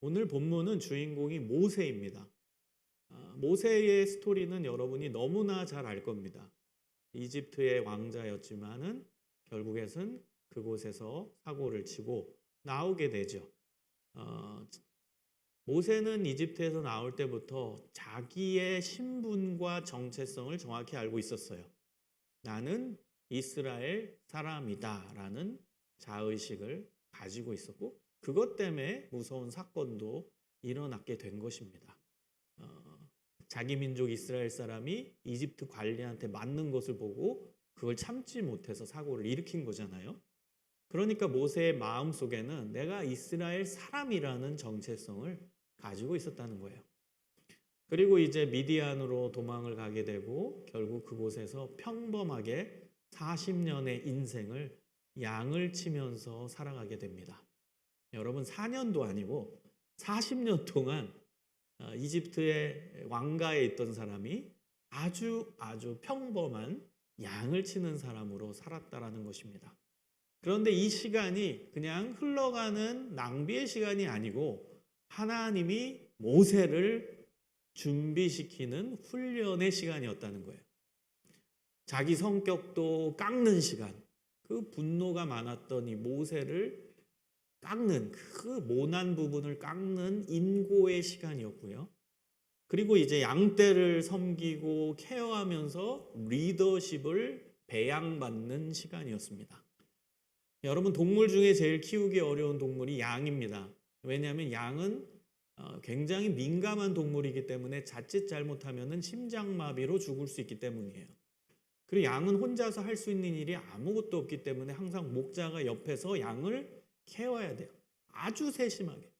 오늘 본문은 주인공이 모세입니다. 모세의 스토리는 여러분이 너무나 잘 알 겁니다. 이집트의 왕자였지만은 결국에는 그곳에서 사고를 치고 나오게 되죠. 모세는 이집트에서 나올 때부터 자기의 신분과 정체성을 정확히 알고 있었어요. 나는 이스라엘 사람이다라는 자의식을 가지고 있었고 그것 때문에 무서운 사건도 일어났게 된 것입니다. 자기 민족 이스라엘 사람이 이집트 관리한테 맞는 것을 보고 그걸 참지 못해서 사고를 일으킨 거잖아요. 그러니까 모세의 마음속에는 내가 이스라엘 사람이라는 정체성을 가지고 있었다는 거예요. 그리고 이제 미디안으로 도망을 가게 되고 결국 그곳에서 평범하게 40년의 인생을 양을 치면서 살아가게 됩니다. 여러분 4년도 아니고 40년 동안 이집트의 왕가에 있던 사람이 아주 평범한 양을 치는 사람으로 살았다라는 것입니다. 그런데 이 시간이 그냥 흘러가는 낭비의 시간이 아니고 하나님이 모세를 준비시키는 훈련의 시간이었다는 거예요. 자기 성격도 깎는 시간, 그 분노가 많았던 이 모세를 깎는 그 모난 부분을 깎는 인고의 시간이었고요. 그리고 이제 양떼를 섬기고 케어하면서 리더십을 배양받는 시간이었습니다. 여러분 동물 중에 제일 키우기 어려운 동물이 양입니다. 왜냐하면 양은 굉장히 민감한 동물이기 때문에 자칫 잘못하면 심장마비로 죽을 수 있기 때문이에요. 그리고 양은 혼자서 할 수 있는 일이 아무것도 없기 때문에 항상 목자가 옆에서 양을 케어해야 돼요. 아주 세심하게.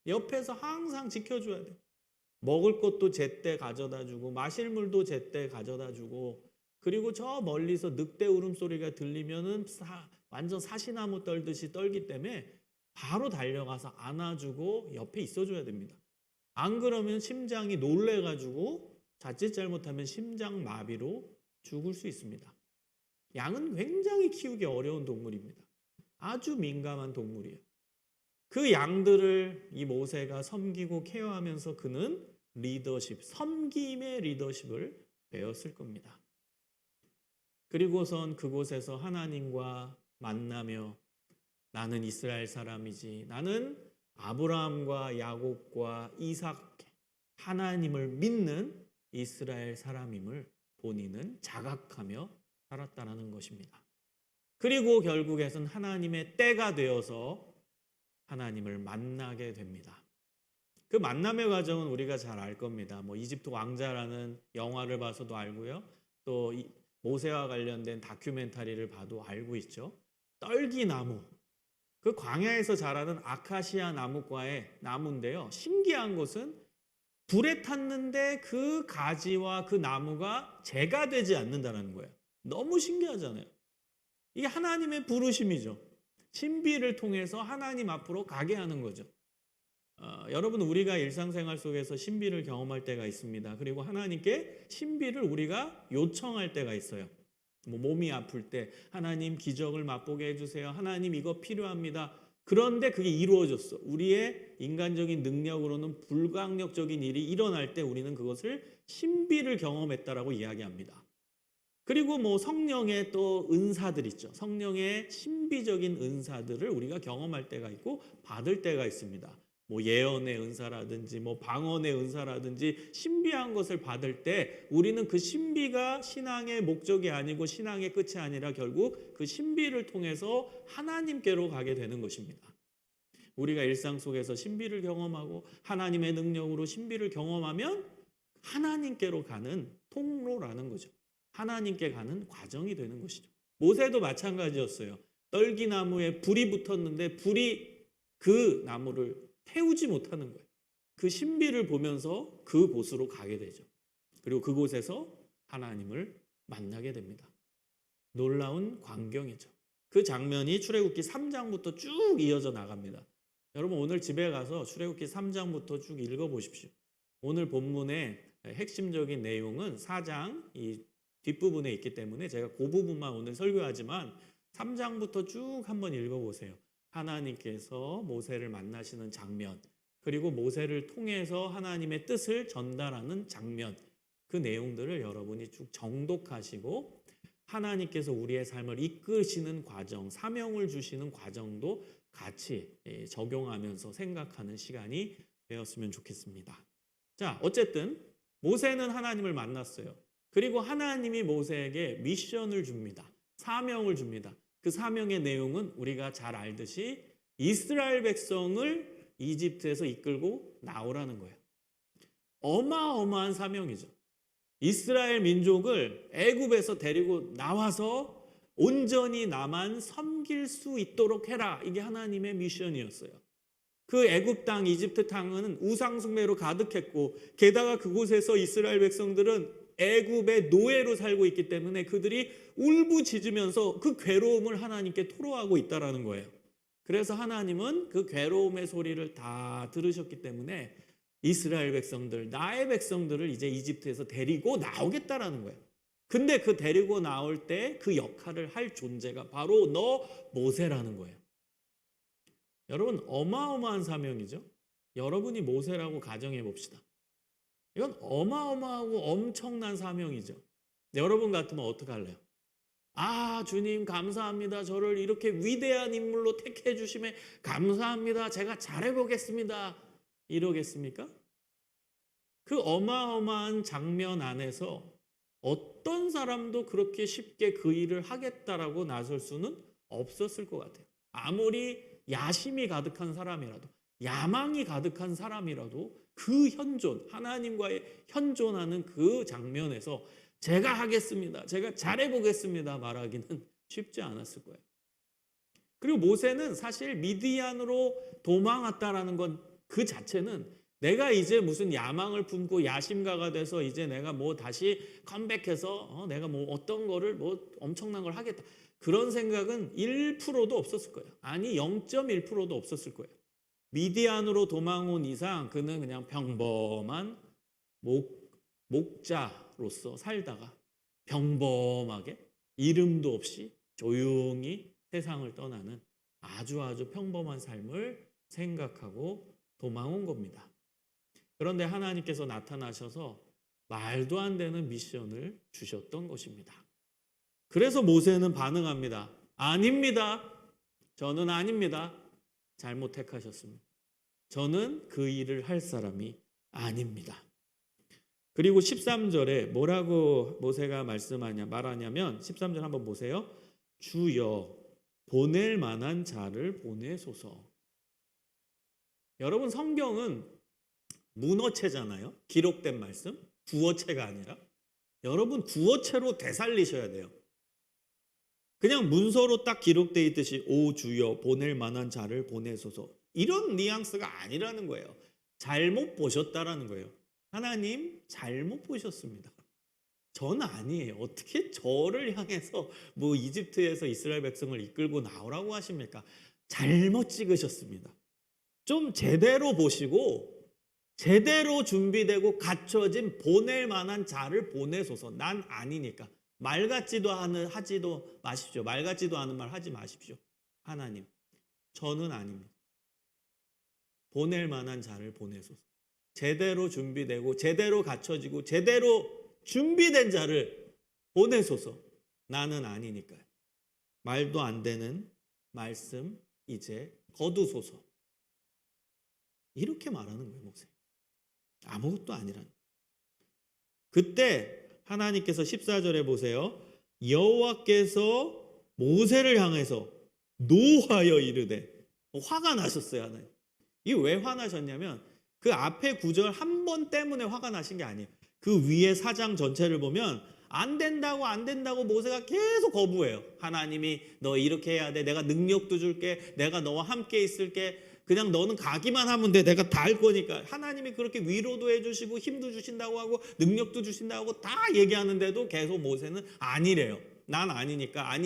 옆에서 항상 지켜줘야 돼요. 먹을 것도 제때 가져다 주고 마실 물도 제때 가져다 주고 그리고 저 멀리서 늑대 울음소리가 들리면은 완전 사시나무 떨듯이 떨기 때문에 바로 달려가서 안아주고 옆에 있어줘야 됩니다. 안 그러면 심장이 놀래가지고 자칫 잘못하면 심장마비로 죽을 수 있습니다. 양은 굉장히 키우기 어려운 동물입니다. 아주 민감한 동물이에요. 그 양들을 이 모세가 섬기고 케어하면서 그는 리더십, 섬김의 리더십을 배웠을 겁니다. 그리고선 그곳에서 하나님과 만나며 나는 이스라엘 사람이지, 나는 아브라함과 야곱과 이삭 하나님을 믿는 이스라엘 사람임을 본인은 자각하며 살았다는 것입니다. 그리고 결국에는 하나님의 때가 되어서 하나님을 만나게 됩니다. 그 만남의 과정은 우리가 잘 알 겁니다. 이집트 왕자라는 영화를 봐서도 알고요. 또 모세와 관련된 다큐멘터리를 봐도 알고 있죠. 떨기나무, 그 광야에서 자라는 아카시아 나무과의 나무인데요. 신기한 것은 불에 탔는데 그 가지와 그 나무가 재가 되지 않는다는 거예요. 너무 신기하잖아요. 이게 하나님의 부르심이죠. 신비를 통해서 하나님 앞으로 가게 하는 거죠. 여러분 우리가 일상생활 속에서 신비를 경험할 때가 있습니다. 그리고 하나님께 신비를 우리가 요청할 때가 있어요. 몸이 아플 때 하나님 기적을 맛보게 해주세요. 하나님 이거 필요합니다. 그런데 그게 이루어졌어. 우리의 인간적인 능력으로는 불가항력적인 일이 일어날 때 우리는 그것을 신비를 경험했다라고 이야기합니다. 그리고 성령의 또 은사들 있죠. 성령의 신비적인 은사들을 우리가 경험할 때가 있고 받을 때가 있습니다. 예언의 은사라든지 방언의 은사라든지 신비한 것을 받을 때 우리는 그 신비가 신앙의 목적이 아니고 신앙의 끝이 아니라 결국 그 신비를 통해서 하나님께로 가게 되는 것입니다. 우리가 일상 속에서 신비를 경험하고 하나님의 능력으로 신비를 경험하면 하나님께로 가는 통로라는 거죠. 하나님께 가는 과정이 되는 것이죠. 모세도 마찬가지였어요. 떨기나무에 불이 붙었는데 불이 그 나무를 태우지 못하는 거예요. 그 신비를 보면서 그곳으로 가게 되죠. 그리고 그곳에서 하나님을 만나게 됩니다. 놀라운 광경이죠. 그 장면이 출애굽기 3장부터 쭉 이어져 나갑니다. 여러분 오늘 집에 가서 출애굽기 3장부터 쭉 읽어보십시오. 오늘 본문의 핵심적인 내용은 4장 이 뒷부분에 있기 때문에 제가 그 부분만 오늘 설교하지만 3장부터 쭉 한번 읽어보세요. 하나님께서 모세를 만나시는 장면, 그리고 모세를 통해서 하나님의 뜻을 전달하는 장면, 그 내용들을 여러분이 쭉 정독하시고 하나님께서 우리의 삶을 이끄시는 과정, 사명을 주시는 과정도 같이 적용하면서 생각하는 시간이 되었으면 좋겠습니다. 자, 어쨌든 모세는 하나님을 만났어요. 그리고 하나님이 모세에게 미션을 줍니다. 사명을 줍니다. 그 사명의 내용은 우리가 잘 알듯이 이스라엘 백성을 이집트에서 이끌고 나오라는 거예요. 어마어마한 사명이죠. 이스라엘 민족을 애굽에서 데리고 나와서 온전히 나만 섬길 수 있도록 해라. 이게 하나님의 미션이었어요. 그 애굽 땅, 이집트 땅은 우상 숭배로 가득했고 게다가 그곳에서 이스라엘 백성들은 애굽의 노예로 살고 있기 때문에 그들이 울부짖으면서 그 괴로움을 하나님께 토로하고 있다는 거예요. 그래서 하나님은 그 괴로움의 소리를 다 들으셨기 때문에 이스라엘 백성들, 나의 백성들을 이제 이집트에서 데리고 나오겠다라는 거예요. 근데 그 데리고 나올 때 그 역할을 할 존재가 바로 너 모세라는 거예요. 여러분, 어마어마한 사명이죠. 여러분이 모세라고 가정해 봅시다. 이건 어마어마하고 엄청난 사명이죠. 여러분 같으면 어떻게 할래요? 아, 주님 감사합니다. 저를 이렇게 위대한 인물로 택해 주심에 감사합니다. 제가 잘해보겠습니다. 이러겠습니까? 그 어마어마한 장면 안에서 어떤 사람도 그렇게 쉽게 그 일을 하겠다라고 나설 수는 없었을 것 같아요. 아무리 야심이 가득한 사람이라도, 야망이 가득한 사람이라도 그 현존, 하나님과의 현존하는 그 장면에서 제가 하겠습니다, 제가 잘해보겠습니다 말하기는 쉽지 않았을 거예요. 그리고 모세는 사실 미디안으로 도망왔다라는 건 그 자체는 내가 이제 무슨 야망을 품고 야심가가 돼서 이제 내가 뭐 다시 컴백해서 내가 뭐 어떤 거를 뭐 엄청난 걸 하겠다, 그런 생각은 1%도 없었을 거예요. 아니 0.1%도 없었을 거예요. 미디안으로 도망온 이상 그는 그냥 평범한 목자로서 살다가 평범하게 이름도 없이 조용히 세상을 떠나는 아주 평범한 삶을 생각하고 도망온 겁니다. 그런데 하나님께서 나타나셔서 말도 안 되는 미션을 주셨던 것입니다. 그래서 모세는 반응합니다. 아닙니다. 저는 아닙니다. 잘못 택하셨습니다. 저는 그 일을 할 사람이 아닙니다. 그리고 13절에 뭐라고 모세가 말하냐면 13절 한번 보세요. 주여 보낼 만한 자를 보내소서. 여러분, 성경은 문어체잖아요. 기록된 말씀. 구어체가 아니라. 여러분, 구어체로 되살리셔야 돼요. 그냥 문서로 딱 기록되어 있듯이 오 주여 보낼 만한 자를 보내소서, 이런 뉘앙스가 아니라는 거예요. 잘못 보셨다라는 거예요. 하나님 잘못 보셨습니다. 전 아니에요. 어떻게 저를 향해서 뭐 이집트에서 이스라엘 백성을 이끌고 나오라고 하십니까? 잘못 찍으셨습니다. 좀 제대로 보시고 제대로 준비되고 갖춰진 보낼 만한 자를 보내소서. 난 아니니까. 말 같지도 않은 하지도 마십시오. 말 같지도 않은 말 하지 마십시오. 하나님, 저는 아닙니다. 보낼 만한 자를 보내소서. 제대로 준비되고 제대로 갖춰지고 제대로 준비된 자를 보내소서. 나는 아니니까요. 말도 안 되는 말씀 이제 거두소서. 이렇게 말하는 거예요, 모세. 아무것도 아니라는. 그때 하나님께서 14절에 보세요. 여호와께서 모세를 향해서 노하여 이르되, 화가 나셨어요, 하나님. 이게 왜 화나셨냐면 그 앞에 구절 한 번 때문에 화가 나신 게 아니에요. 그 위에 4장 전체를 보면 안 된다고 모세가 계속 거부해요. 하나님이 너 이렇게 해야 돼. 내가 능력도 줄게. 내가 너와 함께 있을게. 그냥 너는 가기만 하면 돼. 내가 다 할 거니까. 하나님이 그렇게 위로도 해주시고 힘도 주신다고 하고 능력도 주신다고 하고 다 얘기하는데도 계속 모세는 아니래요. 난 아니니까.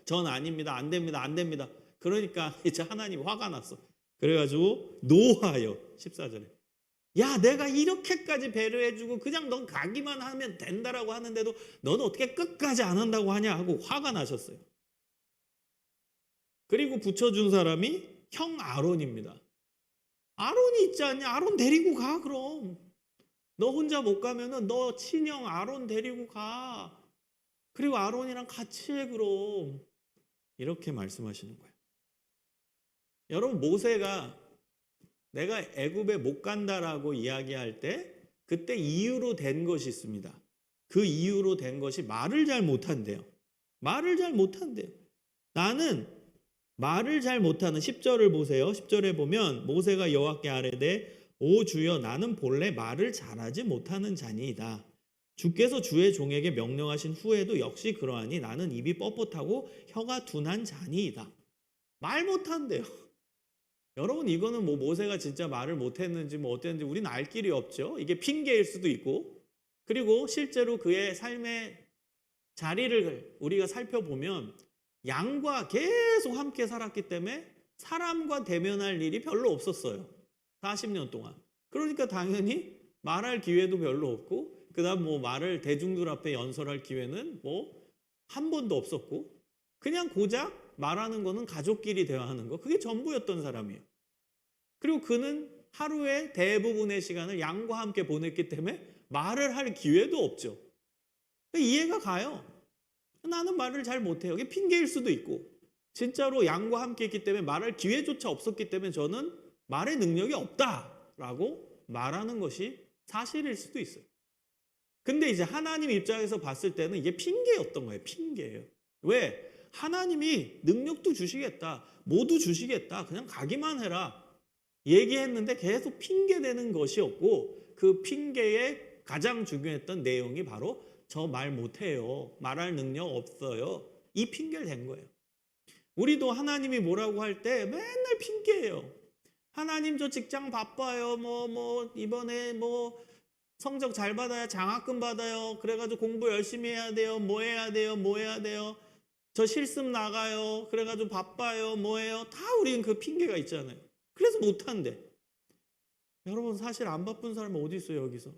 전 아닙니다. 안 됩니다. 그러니까 이제 하나님이 화가 났어. 그래가지고 노하여 14절에 야, 내가 이렇게까지 배려해주고 그냥 넌 가기만 하면 된다라고 하는데도 너는 어떻게 끝까지 안 한다고 하냐 하고 화가 나셨어요. 그리고 붙여준 사람이 형 아론입니다. 아론이 있지 않냐? 아론 데리고 가 그럼. 너 혼자 못 가면은 너 친형 아론 데리고 가. 그리고 아론이랑 같이 해 그럼. 이렇게 말씀하시는 거예요. 여러분 모세가 내가 애굽에 못 간다라고 이야기할 때 그때 이유로 된 것이 있습니다. 그 이유로 된 것이 말을 잘 못한대요. 말을 잘 못한대요. 나는 말을 잘 못하는 10절을 보세요. 10절에 보면 모세가 여호와께 아뢰되 오 주여 나는 본래 말을 잘하지 못하는 자니이다. 주께서 주의 종에게 명령하신 후에도 역시 그러하니 나는 입이 뻣뻣하고 혀가 둔한 자니이다. 말 못한대요. 여러분 이거는 뭐 모세가 진짜 말을 못했는지 뭐 어땠는지 우리는 알 길이 없죠. 이게 핑계일 수도 있고 그리고 실제로 그의 삶의 자리를 우리가 살펴보면 양과 계속 함께 살았기 때문에 사람과 대면할 일이 별로 없었어요. 40년 동안. 그러니까 당연히 말할 기회도 별로 없고 그다음 뭐 말을 대중들 앞에 연설할 기회는 뭐 한 번도 없었고 그냥 고작 말하는 거는 가족끼리 대화하는 거 그게 전부였던 사람이에요. 그리고 그는 하루의 대부분의 시간을 양과 함께 보냈기 때문에 말을 할 기회도 없죠. 이해가 가요. 나는 말을 잘 못해요. 이게 핑계일 수도 있고 진짜로 양과 함께 했기 때문에 말할 기회조차 없었기 때문에 저는 말의 능력이 없다라고 말하는 것이 사실일 수도 있어요. 근데 이제 하나님 입장에서 봤을 때는 이게 핑계였던 거예요. 핑계예요. 왜? 하나님이 능력도 주시겠다. 뭐도 주시겠다. 그냥 가기만 해라. 얘기했는데 계속 핑계대는 것이었고 그 핑계의 가장 중요했던 내용이 바로 저 말 못해요. 말할 능력 없어요. 이 핑계를 댄 거예요. 우리도 하나님이 뭐라고 할 때 맨날 핑계예요. 하나님 저 직장 바빠요. 이번에 성적 잘 받아야 장학금 받아요. 그래가지고 공부 열심히 해야 돼요. 뭐 해야 돼요. 저 실습 나가요. 그래가지고 바빠요. 뭐해요. 다 우리는 그 핑계가 있잖아요. 그래서 못한대. 여러분 사실 안 바쁜 사람은 어디 있어요 여기서?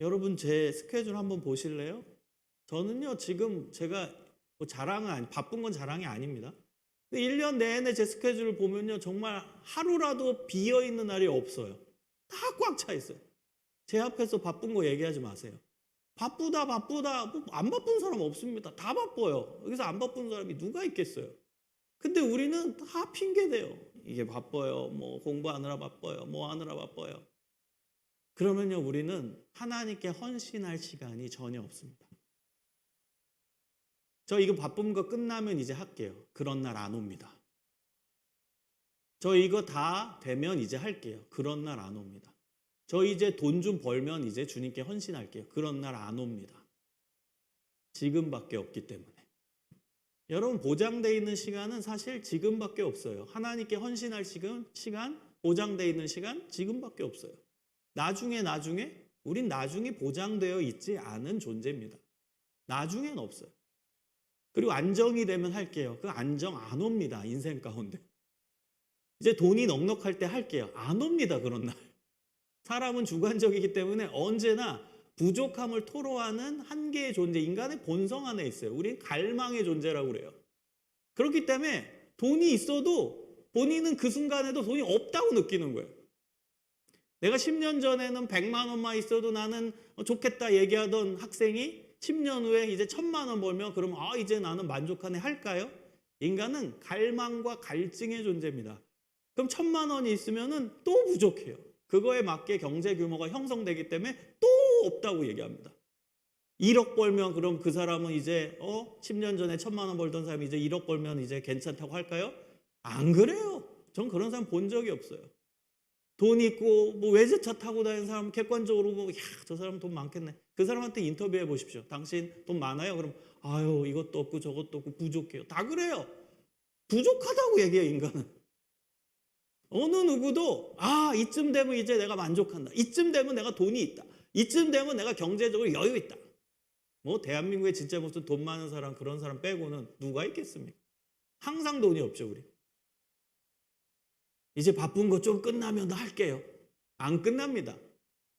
여러분 제 스케줄 한번 보실래요? 저는요 지금 제가 뭐 바쁜 건 자랑이 아닙니다. 1년 내내 제 스케줄을 보면요 정말 하루라도 비어있는 날이 없어요. 다 꽉 차 있어요. 제 앞에서 바쁜 거 얘기하지 마세요. 바쁘다 안 바쁜 사람 없습니다. 다 바빠요. 여기서 안 바쁜 사람이 누가 있겠어요? 근데 우리는 다 핑계대요. 이게 바빠요. 뭐 공부하느라 바빠요. 뭐 하느라 바빠요. 그러면요 우리는 하나님께 헌신할 시간이 전혀 없습니다. 저 이거 바쁜 거 끝나면 이제 할게요. 그런 날 안 옵니다. 저 이거 다 되면 이제 할게요. 그런 날 안 옵니다. 저 이제 돈 좀 벌면 이제 주님께 헌신할게요. 그런 날 안 옵니다. 지금밖에 없기 때문에. 여러분 보장되어 있는 시간은 사실 지금밖에 없어요. 하나님께 헌신할 시간, 보장되어 있는 시간 지금밖에 없어요. 나중에 우린 나중에 보장되어 있지 않은 존재입니다. 나중엔 없어요. 그리고 안정이 되면 할게요. 그 안정 안 옵니다. 인생 가운데. 이제 돈이 넉넉할 때 할게요. 안 옵니다. 그런 날. 사람은 주관적이기 때문에 언제나 부족함을 토로하는 한계의 존재, 인간의 본성 안에 있어요. 우리는 갈망의 존재라고 그래요. 그렇기 때문에 돈이 있어도 본인은 그 순간에도 돈이 없다고 느끼는 거예요. 내가 10년 전에는 100만 원만 있어도 나는 좋겠다 얘기하던 학생이 10년 후에 이제 1000만 원 벌면 그러면 이제 나는 만족하네 할까요? 인간은 갈망과 갈증의 존재입니다. 그럼 1000만 원이 있으면은 또 부족해요. 그거에 맞게 경제 규모가 형성되기 때문에 또 없다고 얘기합니다. 1억 벌면 그럼 그 사람은 이제 10년 전에 1000만 원 벌던 사람이 이제 1억 벌면 이제 괜찮다고 할까요? 안 그래요. 전 그런 사람 본 적이 없어요. 돈 있고 뭐 외제차 타고 다니는 사람 객관적으로 저 사람 돈 많겠네. 그 사람한테 인터뷰해 보십시오. 당신 돈 많아요? 그럼 아유 이것도 없고 저것도 없고 부족해요. 다 그래요. 부족하다고 얘기해요 인간은. 어느 누구도 이쯤 되면 이제 내가 만족한다. 이쯤 되면 내가 돈이 있다. 이쯤 되면 내가 경제적으로 여유 있다. 뭐 대한민국에 진짜 무슨 돈 많은 사람 그런 사람 빼고는 누가 있겠습니까? 항상 돈이 없죠 우리. 이제 바쁜 거 좀 끝나면 할게요. 안 끝납니다.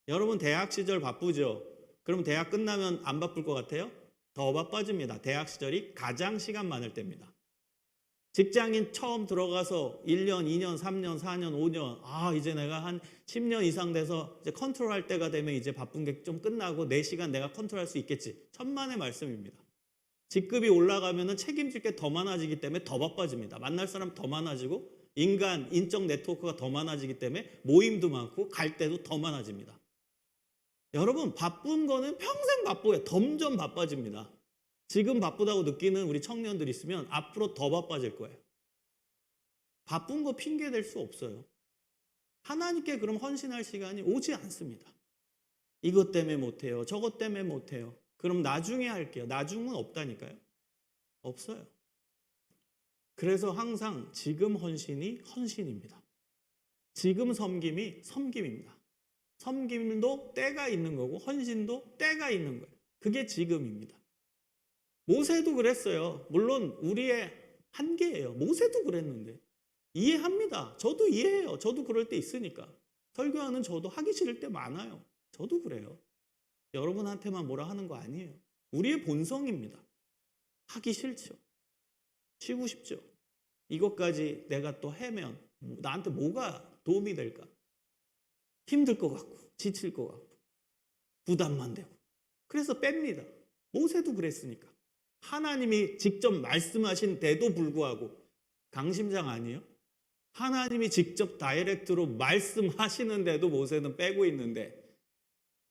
여러분 대학 시절 바쁘죠? 그럼 대학 끝나면 안 바쁠 것 같아요? 더 바빠집니다. 대학 시절이 가장 시간 많을 때입니다. 직장인 처음 들어가서 1년, 2년, 3년, 4년, 5년, 이제 내가 한 10년 이상 돼서 이제 컨트롤할 때가 되면 이제 바쁜 게 좀 끝나고 내 시간 내가 컨트롤할 수 있겠지. 천만의 말씀입니다. 직급이 올라가면은 책임질 게 더 많아지기 때문에 더 바빠집니다. 만날 사람 더 많아지고 인적 네트워크가 더 많아지기 때문에 모임도 많고 갈 때도 더 많아집니다. 여러분, 바쁜 거는 평생 바빠요. 점점 바빠집니다. 지금 바쁘다고 느끼는 우리 청년들 있으면 앞으로 더 바빠질 거예요. 바쁜 거 핑계 댈 수 없어요. 하나님께 그럼 헌신할 시간이 오지 않습니다. 이것 때문에 못해요. 저것 때문에 못해요. 그럼 나중에 할게요. 나중은 없다니까요. 없어요. 그래서 항상 지금 헌신이 헌신입니다. 지금 섬김이 섬김입니다. 섬김도 때가 있는 거고 헌신도 때가 있는 거예요. 그게 지금입니다. 모세도 그랬어요. 물론 우리의 한계예요. 모세도 그랬는데 이해합니다. 저도 이해해요. 저도 그럴 때 있으니까. 설교하는 저도 하기 싫을 때 많아요. 저도 그래요. 여러분한테만 뭐라 하는 거 아니에요. 우리의 본성입니다. 하기 싫죠. 쉬고 싶죠. 이것까지 내가 또 하면 나한테 뭐가 도움이 될까? 힘들 것 같고 지칠 것 같고 부담만 되고 그래서 뺍니다. 모세도 그랬으니까. 하나님이 직접 말씀하신 데도 불구하고 강심장 아니에요? 하나님이 직접 다이렉트로 말씀하시는데도 모세는 빼고 있는데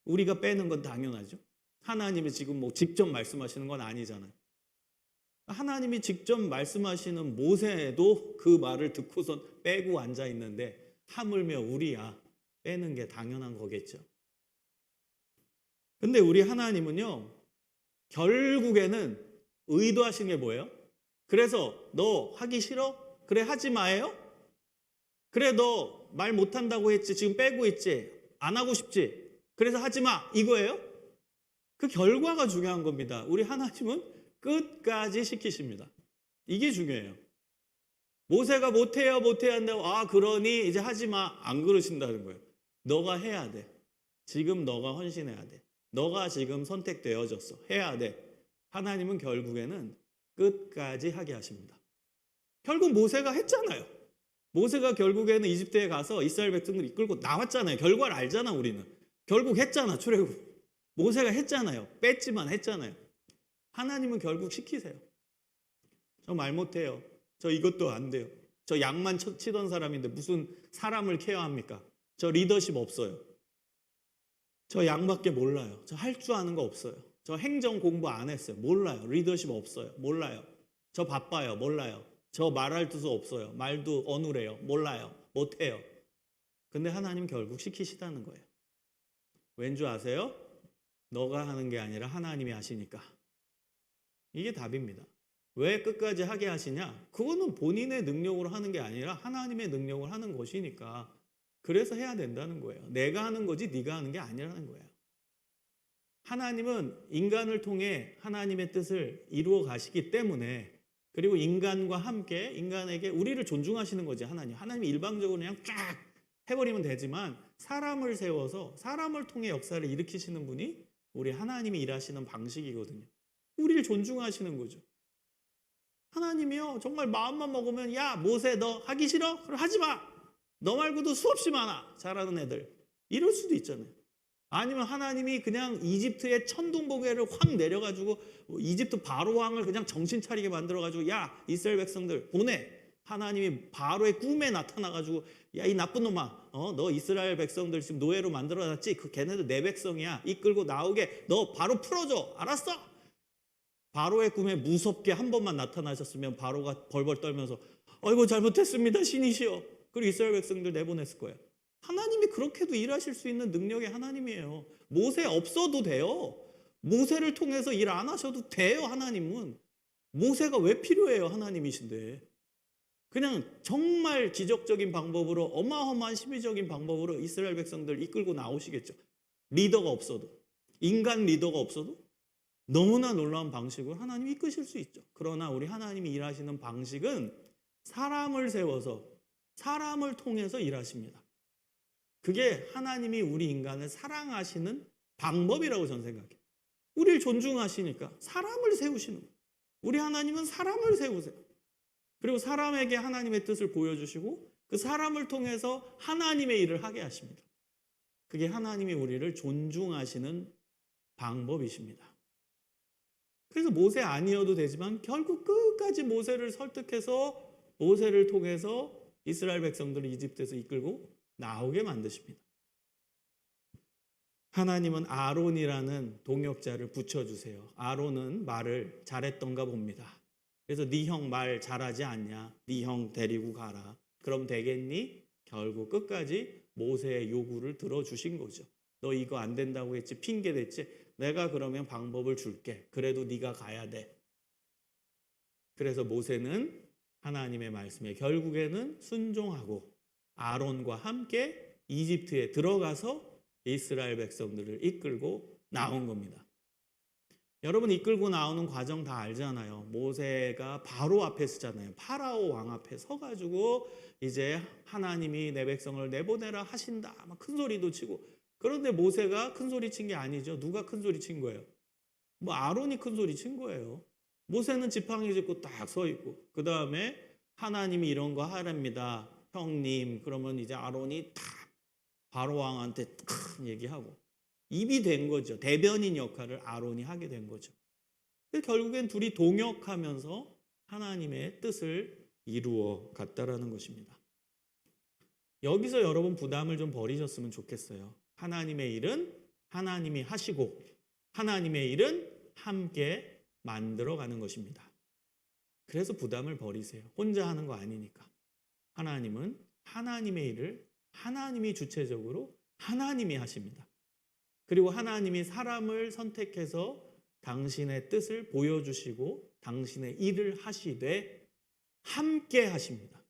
우리가 빼는 건 당연하죠. 하나님이 지금 뭐 직접 말씀하시는 건 아니잖아요. 하나님이 직접 말씀하시는 모세도 그 말을 듣고선 빼고 앉아 있는데 하물며 우리야 빼는 게 당연한 거겠죠. 근데 우리 하나님은요, 결국에는 의도하신 게 뭐예요? 그래서 너 하기 싫어? 그래 하지 마예요? 그래 너 말 못한다고 했지 지금 빼고 있지 안 하고 싶지 그래서 하지 마 이거예요? 그 결과가 중요한 겁니다. 우리 하나님은 끝까지 시키십니다. 이게 중요해요. 모세가 못해요 한다고 그러니 이제 하지 마 안 그러신다는 거예요. 너가 해야 돼. 지금 너가 헌신해야 돼. 너가 지금 선택되어졌어. 해야 돼. 하나님은 결국에는 끝까지 하게 하십니다. 결국 모세가 했잖아요. 모세가 결국에는 이집트에 가서 이스라엘 백성들 이끌고 나왔잖아요. 결과를 알잖아 우리는. 결국 했잖아 출애굽. 모세가 했잖아요. 뺐지만 했잖아요. 하나님은 결국 시키세요. 저 말 못해요. 저 이것도 안 돼요. 저 양만 치던 사람인데 무슨 사람을 케어합니까? 저 리더십 없어요. 저 양밖에 몰라요. 저 할 줄 아는 거 없어요. 저 행정 공부 안 했어요. 몰라요. 리더십 없어요. 몰라요. 저 바빠요. 몰라요. 저 말할 뜻도 없어요. 말도 어눌해요. 몰라요. 못해요. 근데 하나님 결국 시키시다는 거예요. 왠 줄 아세요? 너가 하는 게 아니라 하나님이 하시니까. 이게 답입니다. 왜 끝까지 하게 하시냐? 그거는 본인의 능력으로 하는 게 아니라 하나님의 능력을 하는 것이니까. 그래서 해야 된다는 거예요. 내가 하는 거지 네가 하는 게 아니라는 거예요. 하나님은 인간을 통해 하나님의 뜻을 이루어 가시기 때문에 그리고 인간과 함께 인간에게 우리를 존중하시는 거지 하나님이 일방적으로 그냥 쫙 해버리면 되지만 사람을 세워서 사람을 통해 역사를 일으키시는 분이 우리 하나님이 일하시는 방식이거든요. 우리를 존중하시는 거죠. 하나님이요 정말 마음만 먹으면 야 모세 너 하기 싫어? 그럼 하지 마. 너 말고도 수없이 많아 잘하는 애들. 이럴 수도 있잖아요. 아니면 하나님이 그냥 이집트의 천둥번개를 확 내려가지고 이집트 바로 왕을 그냥 정신 차리게 만들어가지고 야 이스라엘 백성들 보내. 하나님이 바로의 꿈에 나타나가지고 야 이 나쁜 놈아 너 이스라엘 백성들 지금 노예로 만들어놨지? 그 걔네들 내 백성이야. 이끌고 나오게 너 바로 풀어줘. 알았어? 바로의 꿈에 무섭게 한 번만 나타나셨으면 바로가 벌벌 떨면서 아이고 잘못했습니다 신이시여. 그리고 이스라엘 백성들 내보냈을 거예요. 하나님이 그렇게도 일하실 수 있는 능력의 하나님이에요. 모세 없어도 돼요. 모세를 통해서 일 안 하셔도 돼요. 하나님은. 모세가 왜 필요해요? 하나님이신데. 그냥 정말 기적적인 방법으로 어마어마한 시비적인 방법으로 이스라엘 백성들 이끌고 나오시겠죠. 리더가 없어도. 인간 리더가 없어도 너무나 놀라운 방식으로 하나님이 이끄실 수 있죠. 그러나 우리 하나님이 일하시는 방식은 사람을 세워서 사람을 통해서 일하십니다. 그게 하나님이 우리 인간을 사랑하시는 방법이라고 저는 생각해요. 우리를 존중하시니까 사람을 세우시는 거예요. 우리 하나님은 사람을 세우세요. 그리고 사람에게 하나님의 뜻을 보여주시고 그 사람을 통해서 하나님의 일을 하게 하십니다. 그게 하나님이 우리를 존중하시는 방법이십니다. 그래서 모세 아니어도 되지만 결국 끝까지 모세를 설득해서 모세를 통해서 이스라엘 백성들을 이집트에서 이끌고 나오게 만드십니다. 하나님은 아론이라는 동역자를 붙여주세요. 아론은 말을 잘했던가 봅니다. 그래서 네 형 말 잘하지 않냐? 네 형 데리고 가라. 그럼 되겠니? 결국 끝까지 모세의 요구를 들어주신 거죠. 너 이거 안 된다고 했지? 핑계 댔지? 내가 그러면 방법을 줄게. 그래도 네가 가야 돼. 그래서 모세는 하나님의 말씀에 결국에는 순종하고 아론과 함께 이집트에 들어가서 이스라엘 백성들을 이끌고 나온 겁니다. 여러분 이끌고 나오는 과정 다 알잖아요. 모세가 바로 앞에 서잖아요. 파라오 왕 앞에 서가지고 이제 하나님이 내 백성을 내보내라 하신다. 막 큰 소리도 치고. 그런데 모세가 큰 소리 친 게 아니죠. 누가 큰 소리 친 거예요? 뭐 아론이 큰 소리 친 거예요. 모세는 지팡이 짚고 딱 서 있고 그 다음에 하나님이 이런 거 하랍니다. 형님 그러면 이제 아론이 딱 바로 왕한테 탁 얘기하고 입이 된 거죠. 대변인 역할을 아론이 하게 된 거죠. 결국엔 둘이 동역하면서 하나님의 뜻을 이루어 갔다라는 것입니다. 여기서 여러분 부담을 좀 버리셨으면 좋겠어요. 하나님의 일은 하나님이 하시고 하나님의 일은 함께 만들어가는 것입니다. 그래서 부담을 버리세요. 혼자 하는 거 아니니까. 하나님은 하나님의 일을 하나님이 주체적으로 하나님이 하십니다. 그리고 하나님이 사람을 선택해서 당신의 뜻을 보여주시고 당신의 일을 하시되 함께 하십니다.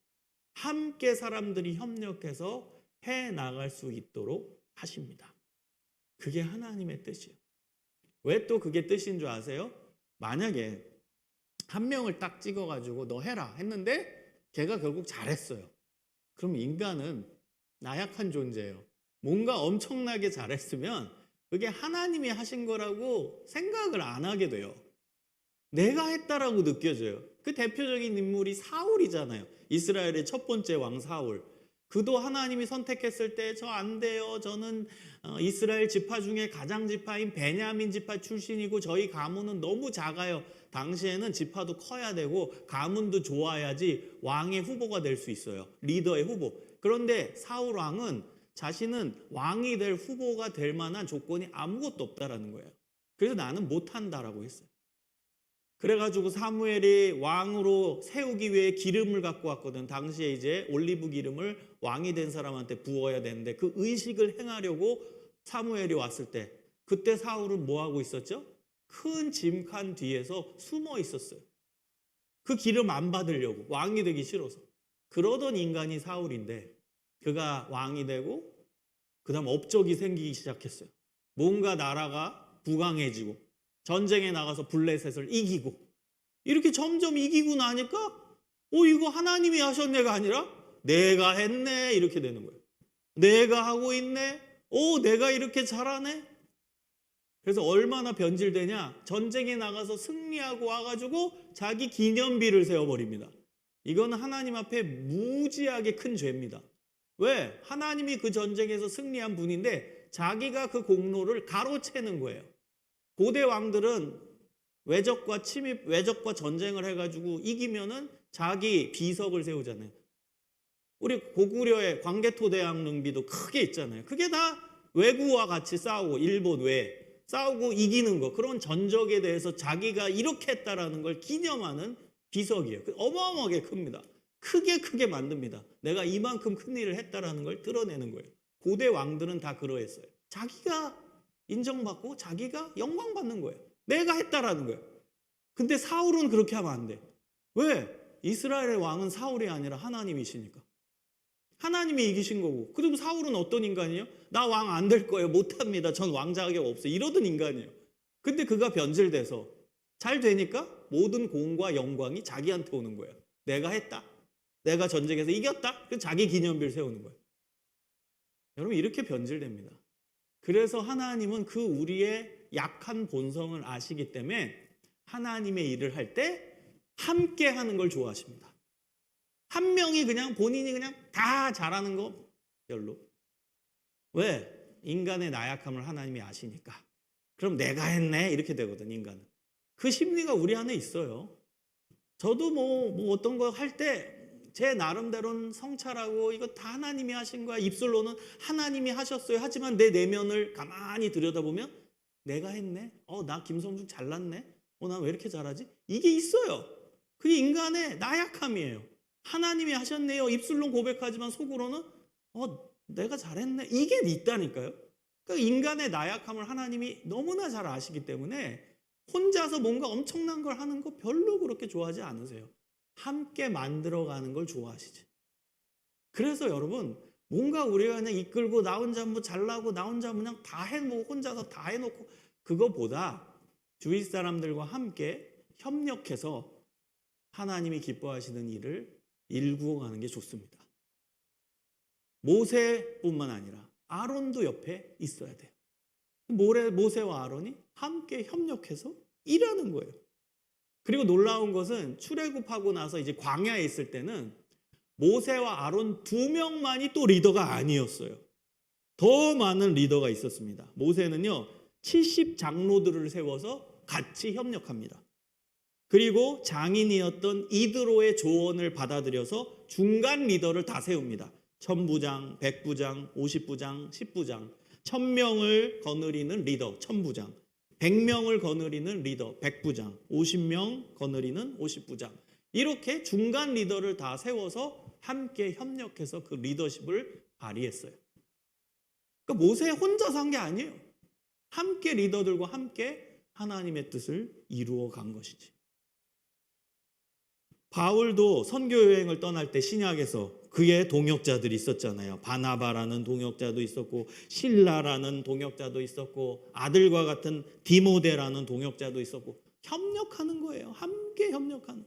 함께 사람들이 협력해서 해나갈 수 있도록 하십니다. 그게 하나님의 뜻이에요. 왜 또 그게 뜻인 줄 아세요? 만약에 한 명을 딱 찍어가지고 너 해라 했는데 걔가 결국 잘했어요. 그럼 인간은 나약한 존재예요. 뭔가 엄청나게 잘했으면 그게 하나님이 하신 거라고 생각을 안 하게 돼요. 내가 했다라고 느껴져요. 그 대표적인 인물이 사울이잖아요. 이스라엘의 첫 번째 왕 사울. 그도 하나님이 선택했을 때 저 안 돼요. 저는 이스라엘 지파 중에 가장 지파인 베냐민 지파 출신이고 저희 가문은 너무 작아요. 당시에는 지파도 커야 되고 가문도 좋아야지 왕의 후보가 될 수 있어요. 리더의 후보. 그런데 사울 왕은 자신은 왕이 될 후보가 될 만한 조건이 아무것도 없다라는 거예요. 그래서 나는 못한다라고 했어요. 그래가지고 사무엘이 왕으로 세우기 위해 기름을 갖고 왔거든. 당시에 이제 올리브 기름을 왕이 된 사람한테 부어야 되는데 그 의식을 행하려고 사무엘이 왔을 때 그때 사울은 뭐 하고 있었죠? 큰 짐칸 뒤에서 숨어 있었어요. 그 기름 안 받으려고 왕이 되기 싫어서. 그러던 인간이 사울인데 그가 왕이 되고 그 다음 업적이 생기기 시작했어요. 뭔가 나라가 부강해지고 전쟁에 나가서 블레셋을 이기고 이렇게 점점 이기고 나니까 이거 하나님이 하셨네가 아니라 내가 했네 이렇게 되는 거예요. 내가 하고 있네. 내가 이렇게 잘하네. 그래서 얼마나 변질되냐. 전쟁에 나가서 승리하고 와가지고 자기 기념비를 세워버립니다. 이거는 하나님 앞에 무지하게 큰 죄입니다. 왜? 하나님이 그 전쟁에서 승리한 분인데 자기가 그 공로를 가로채는 거예요. 고대 왕들은 외적과 전쟁을 해가지고 이기면은 자기 비석을 세우잖아요. 우리 고구려의 광개토대왕 능비도 크게 있잖아요. 그게 다 외구와 같이 싸우고 일본 외 싸우고 이기는 거. 그런 전적에 대해서 자기가 이렇게 했다라는 걸 기념하는 비석이에요. 어마어마하게 큽니다. 크게 만듭니다. 내가 이만큼 큰 일을 했다라는 걸 드러내는 거예요. 고대 왕들은 다 그러했어요. 자기가 인정받고 자기가 영광받는 거예요. 내가 했다라는 거예요. 근데 사울은 그렇게 하면 안 돼. 왜? 이스라엘의 왕은 사울이 아니라 하나님이시니까. 하나님이 이기신 거고. 그리고 사울은 어떤 인간이에요? 나 왕 안 될 거예요. 못합니다. 전 왕 자격 없어요. 이러던 인간이에요. 근데 그가 변질돼서 잘 되니까 모든 공과 영광이 자기한테 오는 거예요. 내가 했다. 내가 전쟁에서 이겼다. 그래서 자기 기념비를 세우는 거예요. 여러분 이렇게 변질됩니다. 그래서 하나님은 그 우리의 약한 본성을 아시기 때문에 하나님의 일을 할 때 함께 하는 걸 좋아하십니다. 한 명이 그냥 본인이 그냥 다 잘하는 거 별로. 왜? 인간의 나약함을 하나님이 아시니까. 그럼 내가 했네 이렇게 되거든, 인간은. 그 심리가 우리 안에 있어요. 저도 뭐 어떤 거 할 때 제 나름대로는 성찰하고 이거 다 하나님이 하신 거야. 입술로는 하나님이 하셨어요. 하지만 내 내면을 가만히 들여다보면 내가 했네. 나 김성중 잘났네. 나 왜 이렇게 잘하지? 이게 있어요. 그게 인간의 나약함이에요. 하나님이 하셨네요. 입술로 고백하지만 속으로는 내가 잘했네. 이게 있다니까요. 그러니까 인간의 나약함을 하나님이 너무나 잘 아시기 때문에 혼자서 뭔가 엄청난 걸 하는 거 별로 그렇게 좋아하지 않으세요. 함께 만들어가는 걸 좋아하시지. 그래서 여러분 뭔가 우리가 그냥 이끌고 나 혼자 뭐 잘나고 나 혼자 그냥 다 해보고 혼자서 다 해놓고 그거보다 주위 사람들과 함께 협력해서 하나님이 기뻐하시는 일을 일구어가는 게 좋습니다. 모세뿐만 아니라 아론도 옆에 있어야 돼요. 모세와 아론이 함께 협력해서 일하는 거예요. 그리고 놀라운 것은 출애굽하고 나서 이제 광야에 있을 때는 모세와 아론 두 명만이 또 리더가 아니었어요. 더 많은 리더가 있었습니다. 모세는요 70 장로들을 세워서 같이 협력합니다. 그리고 장인이었던 이드로의 조언을 받아들여서 중간 리더를 다 세웁니다. 1000부장, 100부장, 50부장, 10부장, 1000명을 거느리는 리더 1000부장, 100명을 거느리는 리더 100부장, 50명 거느리는 50부장. 이렇게 중간 리더를 다 세워서 함께 협력해서 그 리더십을 발휘했어요. 그러니까 모세 혼자서 한 게 아니에요. 함께 리더들과 함께 하나님의 뜻을 이루어 간 것이지. 바울도 선교 여행을 떠날 때 신약에서 그의 동역자들이 있었잖아요. 바나바라는 동역자도 있었고 실라라는 동역자도 있었고 아들과 같은 디모데라는 동역자도 있었고 협력하는 거예요. 함께 협력하는.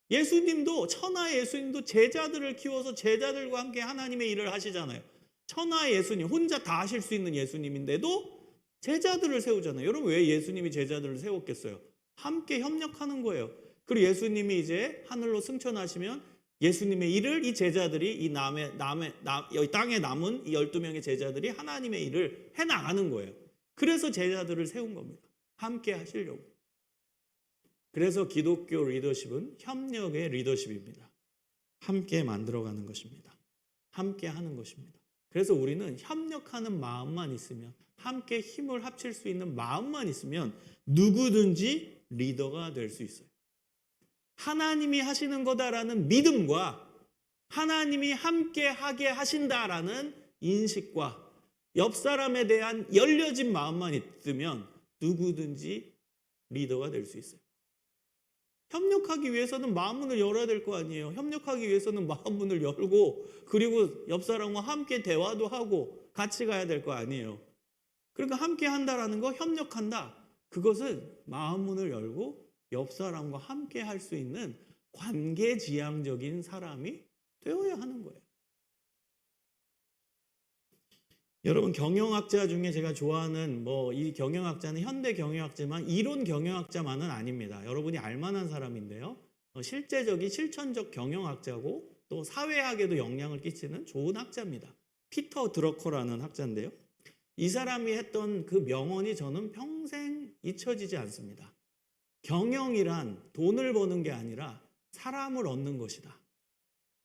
예수님도 천하의 예수님도 제자들을 키워서 제자들과 함께 하나님의 일을 하시잖아요. 천하의 예수님 혼자 다 하실 수 있는 예수님인데도 제자들을 세우잖아요. 여러분 왜 예수님이 제자들을 세웠겠어요? 함께 협력하는 거예요. 그리고 예수님이 이제 하늘로 승천하시면 예수님의 일을 이 제자들이 이 땅에 남은 이 12명의 제자들이 하나님의 일을 해나가는 거예요. 그래서 제자들을 세운 겁니다. 함께 하시려고. 그래서 기독교 리더십은 협력의 리더십입니다. 함께 만들어가는 것입니다. 함께 하는 것입니다. 그래서 우리는 협력하는 마음만 있으면 함께 힘을 합칠 수 있는 마음만 있으면 누구든지 리더가 될 수 있어요. 하나님이 하시는 거다라는 믿음과 하나님이 함께 하게 하신다라는 인식과 옆 사람에 대한 열려진 마음만 있으면 누구든지 리더가 될 수 있어요. 협력하기 위해서는 마음문을 열어야 될 거 아니에요. 협력하기 위해서는 마음문을 열고 그리고 옆 사람과 함께 대화도 하고 같이 가야 될 거 아니에요. 그러니까 함께 한다라는 거 협력한다. 그것은 마음문을 열고 옆 사람과 함께 할 수 있는 관계지향적인 사람이 되어야 하는 거예요. 여러분 경영학자 중에 제가 좋아하는 이 경영학자는 현대 경영학자지만 이론 경영학자만은 아닙니다. 여러분이 알만한 사람인데요. 실제적인 실천적 경영학자고 또 사회학에도 영향을 끼치는 좋은 학자입니다. 피터 드러커라는 학자인데요. 이 사람이 했던 그 명언이 저는 평생 잊혀지지 않습니다. 경영이란 돈을 버는 게 아니라 사람을 얻는 것이다.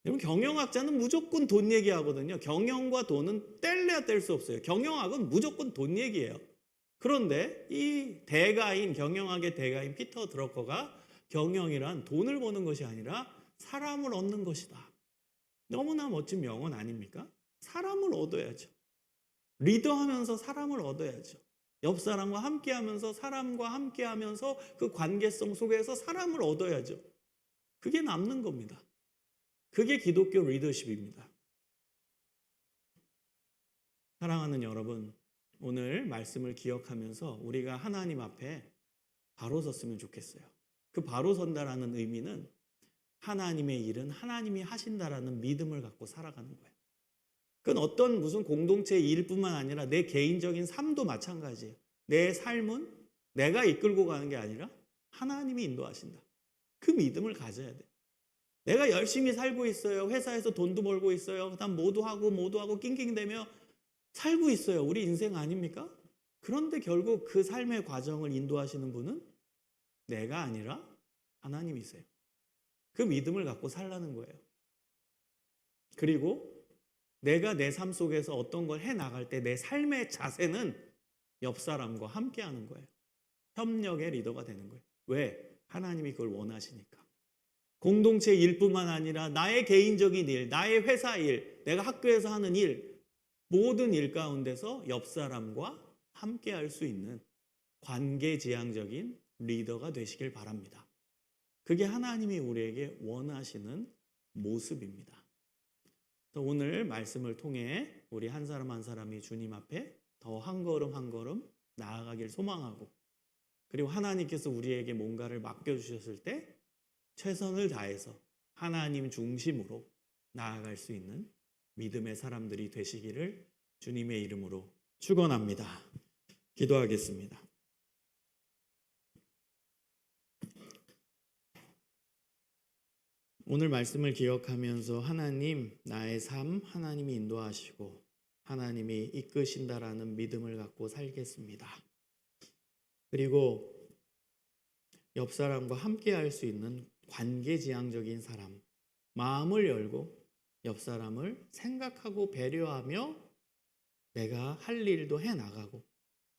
여러분 경영학자는 무조건 돈 얘기하거든요. 경영과 돈은 뗄래야 뗄 수 없어요. 경영학은 무조건 돈 얘기예요. 그런데 이 경영학의 대가인 피터 드러커가 경영이란 돈을 버는 것이 아니라 사람을 얻는 것이다. 너무나 멋진 명언 아닙니까? 사람을 얻어야죠. 리더하면서 사람을 얻어야죠. 옆 사람과 함께하면서 사람과 함께하면서 그 관계성 속에서 사람을 얻어야죠. 그게 남는 겁니다. 그게 기독교 리더십입니다. 사랑하는 여러분, 오늘 말씀을 기억하면서 우리가 하나님 앞에 바로 섰으면 좋겠어요. 그 바로 선다라는 의미는 하나님의 일은 하나님이 하신다라는 믿음을 갖고 살아가는 거예요. 그건 어떤 무슨 공동체의 일뿐만 아니라 내 개인적인 삶도 마찬가지예요. 내 삶은 내가 이끌고 가는 게 아니라 하나님이 인도하신다. 그 믿음을 가져야 돼요. 내가 열심히 살고 있어요. 회사에서 돈도 벌고 있어요. 그다음 모두 하고 낑낑대며 살고 있어요. 우리 인생 아닙니까? 그런데 결국 그 삶의 과정을 인도하시는 분은 내가 아니라 하나님이세요. 그 믿음을 갖고 살라는 거예요. 그리고 내가 내 삶 속에서 어떤 걸 해나갈 때 내 삶의 자세는 옆 사람과 함께하는 거예요. 협력의 리더가 되는 거예요. 왜? 하나님이 그걸 원하시니까. 공동체 일뿐만 아니라 나의 개인적인 일, 나의 회사 일, 내가 학교에서 하는 일, 모든 일 가운데서 옆 사람과 함께할 수 있는 관계지향적인 리더가 되시길 바랍니다. 그게 하나님이 우리에게 원하시는 모습입니다. 오늘 말씀을 통해 우리 한 사람 한 사람이 주님 앞에 더 한 걸음 한 걸음 나아가길 소망하고, 그리고 하나님께서 우리에게 뭔가를 맡겨주셨을 때 최선을 다해서 하나님 중심으로 나아갈 수 있는 믿음의 사람들이 되시기를 주님의 이름으로 축원합니다. 기도하겠습니다. 오늘 말씀을 기억하면서 하나님, 나의 삶 하나님이 인도하시고 하나님이 이끄신다라는 믿음을 갖고 살겠습니다. 그리고 옆 사람과 함께 할 수 있는 관계지향적인 사람, 마음을 열고 옆 사람을 생각하고 배려하며 내가 할 일도 해나가고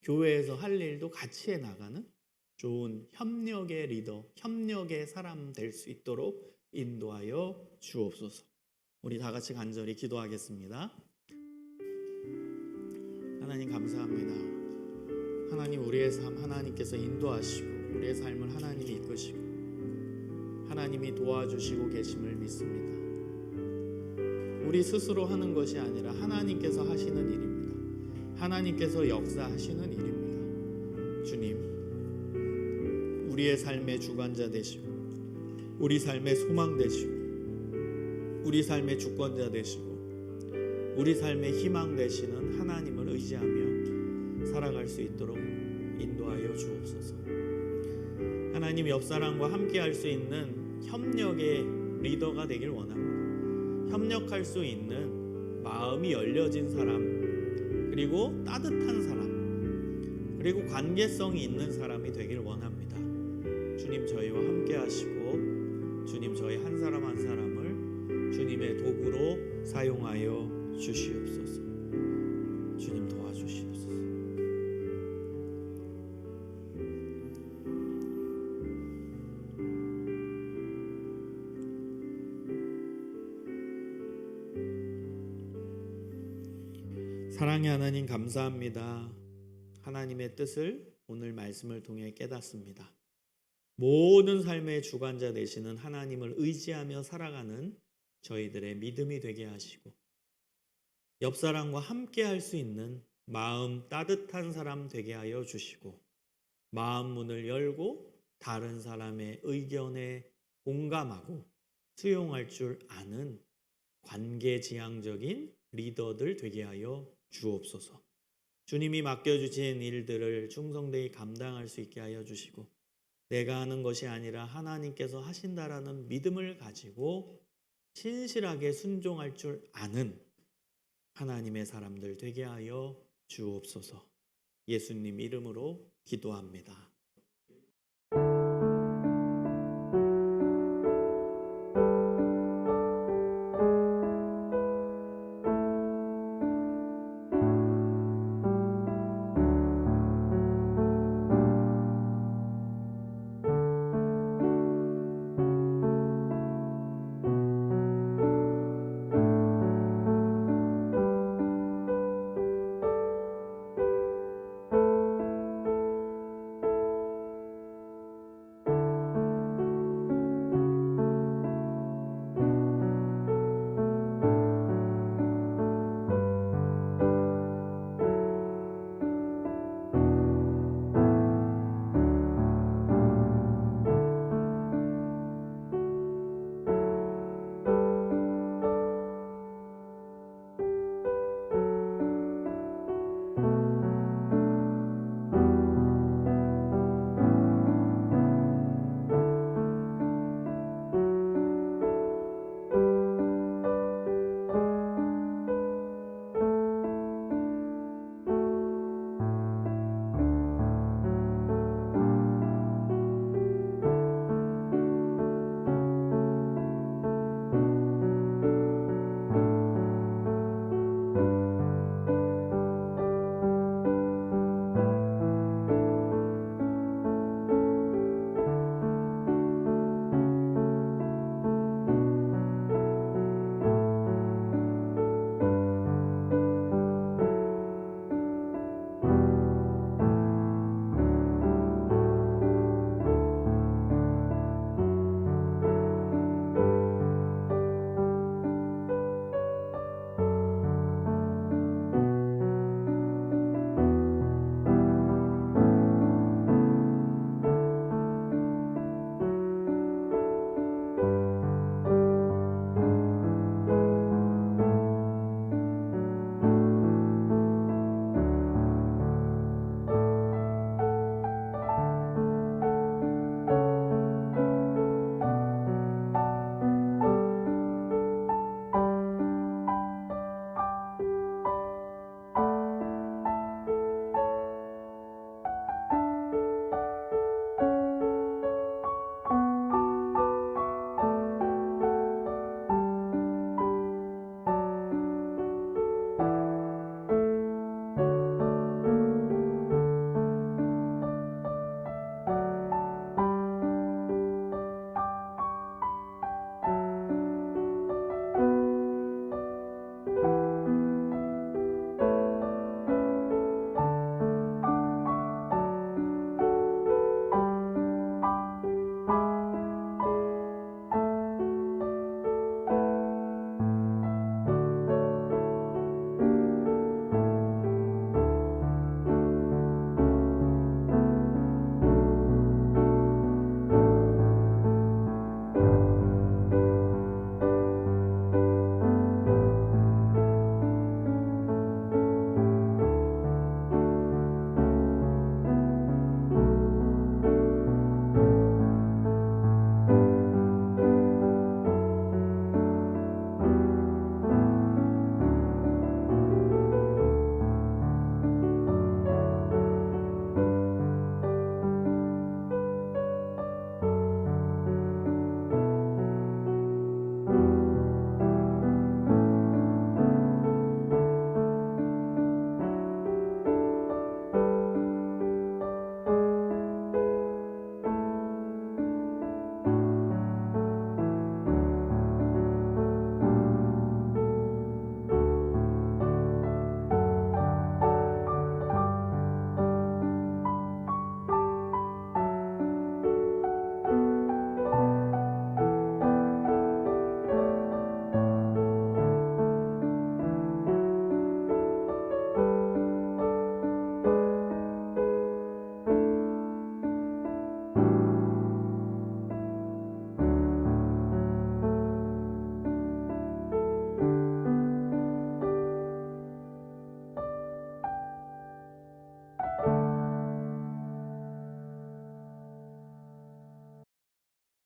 교회에서 할 일도 같이 해나가는 좋은 협력의 리더, 협력의 사람 될 수 있도록 인도하여 주옵소서. 우리 다 같이 간절히 기도하겠습니다. 하나님 감사합니다. 하나님, 우리의 삶 하나님께서 인도하시고 우리의 삶을 하나님이 이끄시고 하나님이 도와주시고 계심을 믿습니다. 우리 스스로 하는 것이 아니라 하나님께서 하시는 일입니다. 하나님께서 역사하시는 일입니다. 주님, 우리의 삶의 주관자 되시고 우리 삶의 소망 되시고 우리 삶의 주권자 되시고 우리 삶의 희망 되시는 하나님을 의지하며 살아갈 수 있도록 인도하여 주옵소서. 하나님, 옆 사람과 함께 할 수 있는 협력의 리더가 되길 원합니다. 협력할 수 있는 마음이 열려진 사람, 그리고 따뜻한 사람, 그리고 관계성이 있는 사람이 되길 원합니다. 주님, 저희와 함께 하시고 주님, 저희 한 사람 한 사람을 주님의 도구로 사용하여 주시옵소서. 주님, 도와주시옵소서. 사랑의 하나님, 감사합니다. 하나님의 뜻을 오늘 말씀을 통해 깨닫습니다. 모든 삶의 주관자 되시는 하나님을 의지하며 살아가는 저희들의 믿음이 되게 하시고 옆 사람과 함께 할 수 있는 마음 따뜻한 사람 되게 하여 주시고 마음 문을 열고 다른 사람의 의견에 공감하고 수용할 줄 아는 관계지향적인 리더들 되게 하여 주옵소서. 주님이 맡겨주신 일들을 충성되이 감당할 수 있게 하여 주시고 내가 하는 것이 아니라 하나님께서 하신다라는 믿음을 가지고 신실하게 순종할 줄 아는 하나님의 사람들 되게 하여 주옵소서. 예수님 이름으로 기도합니다.